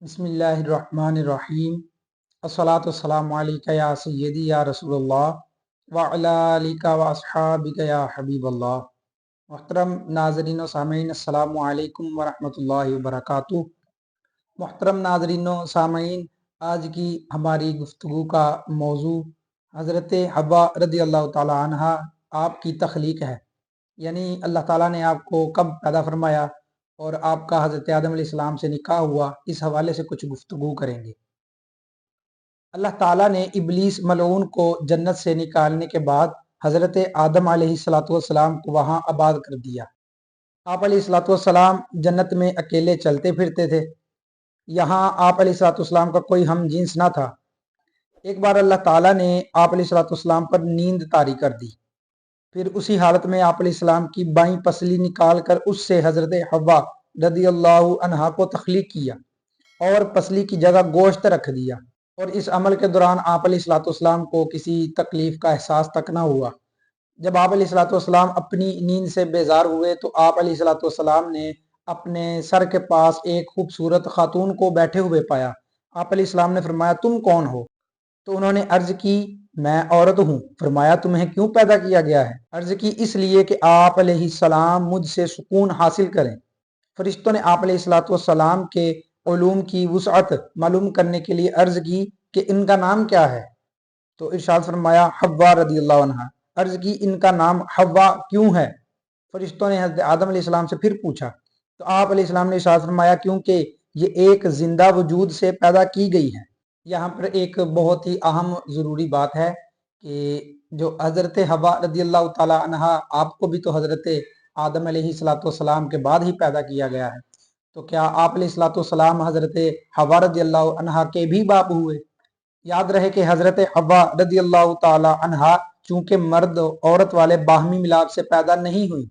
بسم اللہ الرحمن الرحیم الصلاۃ والسلام علیکہ یا سیدی یا رسول اللہ وعلی آلک و اصحابک یا حبیب اللہ۔ محترم ناظرین و سامعین، السلام علیکم ورحمۃ اللہ وبرکاتہ۔ محترم ناظرین و سامعین، آج کی ہماری گفتگو کا موضوع حضرت حوا رضی اللہ تعالی عنہ آپ کی تخلیق ہے، یعنی اللہ تعالیٰ نے آپ کو کب پیدا فرمایا اور آپ کا حضرت آدم علیہ السلام سے نکاح ہوا، اس حوالے سے کچھ گفتگو کریں گے۔ اللہ تعالیٰ نے ابلیس ملعون کو جنت سے نکالنے کے بعد حضرت آدم علیہ السلام کو وہاں آباد کر دیا۔ آپ علیہ السلام جنت میں اکیلے چلتے پھرتے تھے، یہاں آپ علیہ السلام کا کوئی ہم جنس نہ تھا۔ ایک بار اللہ تعالیٰ نے آپ علیہ السلام پر نیند طاری کر دی، پھر اسی حالت میں آپ علیہ السلام کی بائیں پسلی نکال کر اس سے حضرت حوا رضی اللہ عنہا کو تخلیق کیا اور پسلی کی جگہ گوشت رکھ دیا، اور اس عمل کے دوران آپ علیہ السلام کو کسی تکلیف کا احساس تک نہ ہوا۔ جب آپ علیہ السلام اپنی نیند سے بیزار ہوئے تو آپ علیہ السلام نے اپنے سر کے پاس ایک خوبصورت خاتون کو بیٹھے ہوئے پایا۔ آپ علیہ السلام نے فرمایا، تم کون ہو؟ تو انہوں نے عرض کی، میں عورت ہوں۔ فرمایا، تمہیں کیوں پیدا کیا گیا ہے؟ عرض کی، اس لیے کہ آپ علیہ السلام مجھ سے سکون حاصل کریں۔ فرشتوں نے آپ علیہ السلام کے علوم کی وسعت معلوم کرنے کے لیے عرض کی کہ ان کا نام کیا ہے؟ تو ارشاد فرمایا، حوا رضی اللہ عنہ۔ عرض کی، ان کا نام حوا کیوں ہے؟ فرشتوں نے حضرت آدم علیہ السلام سے پھر پوچھا تو آپ علیہ السلام نے ارشاد فرمایا، کیونکہ یہ ایک زندہ وجود سے پیدا کی گئی ہے۔ یہاں پر ایک بہت ہی اہم ضروری بات ہے کہ جو حضرت حوا رضی اللہ تعالی عنہ، آپ کو بھی تو حضرت آدم علیہ السلام کے بعد ہی پیدا کیا گیا ہے، تو کیا آپ علیہ السلام حضرت حوا رضی اللہ عنہ کے بھی باپ ہوئے؟ یاد رہے کہ حضرت حوا رضی اللہ تعالی عنہ چونکہ مرد عورت والے باہمی ملاپ سے پیدا نہیں ہوئی،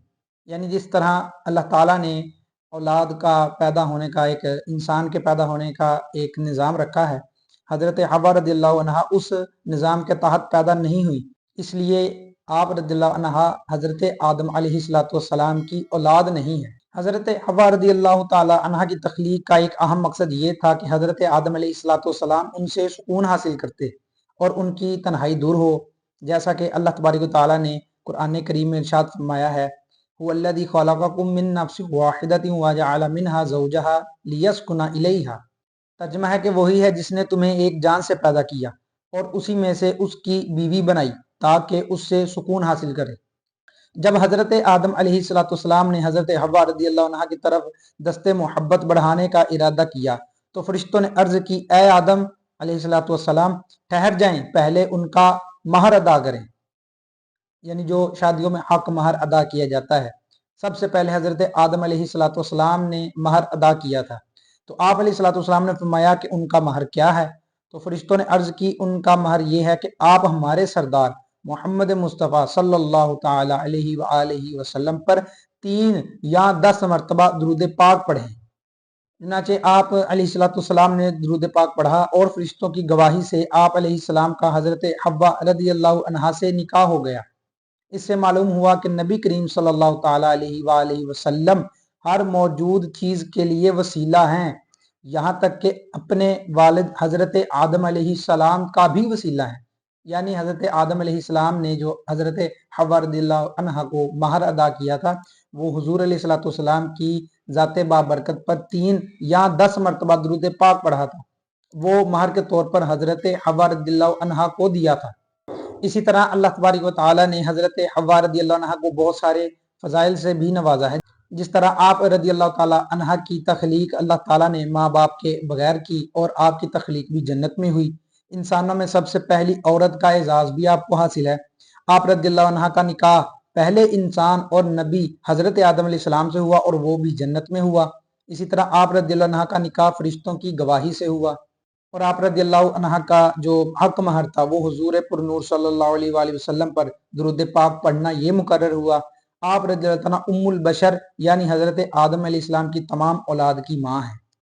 یعنی جس طرح اللہ تعالیٰ نے اولاد کا پیدا ہونے کا، ایک انسان کے پیدا ہونے کا ایک نظام رکھا ہے، حضرت حوا رضی اللہ عنہ اس نظام کے تحت پیدا نہیں ہوئی، اس لیے آپ رضی اللہ عنہ حضرت آدم علیہ السلام کی اولاد نہیں ہے۔ حضرت حوا رضی اللہ تعالی عنہ کی تخلیق کا ایک اہم مقصد یہ تھا کہ حضرت آدم علیہ السلام ان سے سکون حاصل کرتے اور ان کی تنہائی دور ہو، جیسا کہ اللہ تبارک و تعالیٰ نے قرآن کریم میں ارشاد فرمایا ہے، هو الذی خلقکم من نفس واحدۃ وجعل منها زوجہا لیسکن الیہا۔ ترجمہ ہے کہ وہی ہے جس نے تمہیں ایک جان سے پیدا کیا اور اسی میں سے اس کی بیوی بنائی تاکہ اس سے سکون حاصل کرے۔ جب حضرت آدم علیہ السلام نے حضرت حوا رضی اللہ عنہ کی طرف دست محبت بڑھانے کا ارادہ کیا تو فرشتوں نے عرض کی، اے آدم علیہ السلام، ٹھہر جائیں، پہلے ان کا مہر ادا کریں، یعنی جو شادیوں میں حق مہر ادا کیا جاتا ہے، سب سے پہلے حضرت آدم علیہ السلام نے مہر ادا کیا تھا۔ تو آپ علیہ السلام نے فرمایا کہ ان کا مہر کیا ہے؟ تو فرشتوں نے عرض کی، ان کا مہر یہ ہے کہ آپ ہمارے سردار محمد مصطفیٰ صلی اللہ تعالی علیہ وآلہ وسلم پر 3 یا 10 مرتبہ درود پاک پڑھیں۔ چنانچہ آپ علیہ السلام نے درود پاک پڑھا اور فرشتوں کی گواہی سے آپ علیہ السلام کا حضرت حوا رضی اللہ عنہا سے نکاح ہو گیا۔ اس سے معلوم ہوا کہ نبی کریم صلی اللہ تعالی علیہ وآلہ وسلم ہر موجود چیز کے لیے وسیلہ ہیں، یہاں تک کہ اپنے والد حضرت آدم علیہ السلام کا بھی وسیلہ ہیں، یعنی حضرت آدم علیہ السلام نے جو حضرت حوا رضی اللہ عنہ کو مہر ادا کیا تھا، وہ حضور علیہ السلام کی ذات بابرکت پر 3 یا 10 مرتبہ درود پاک پڑھا تھا، وہ مہر کے طور پر حضرت حوا رضی اللہ عنہ کو دیا تھا۔ اسی طرح اللہ تبارک و تعالیٰ نے حضرت حوا رضی اللہ عنہ کو بہت سارے فضائل سے بھی نوازا ہے، جس طرح آپ رضی اللہ تعالیٰ عنہ کی تخلیق اللہ تعالیٰ نے ماں باپ کے بغیر کی اور آپ کی تخلیق بھی جنت میں ہوئی۔ انسانوں میں سب سے پہلی عورت کا اعزاز بھی آپ کو حاصل ہے۔ آپ رضی اللہ عنہ کا نکاح پہلے انسان اور نبی حضرت آدم علیہ السلام سے ہوا اور وہ بھی جنت میں ہوا۔ اسی طرح آپ رضی اللہ عنہ کا نکاح فرشتوں کی گواہی سے ہوا، اور آپ رضی اللہ عنہ کا جو حق مہر تھا وہ حضور پر نور صلی اللہ علیہ وآلہ وسلم پر درود پاک پڑھنا یہ مقرر ہوا۔ آپ رضی اللہ عنہ ام البشر یعنی حضرت آدم علیہ السلام کی تمام اولاد کی ماں ہیں۔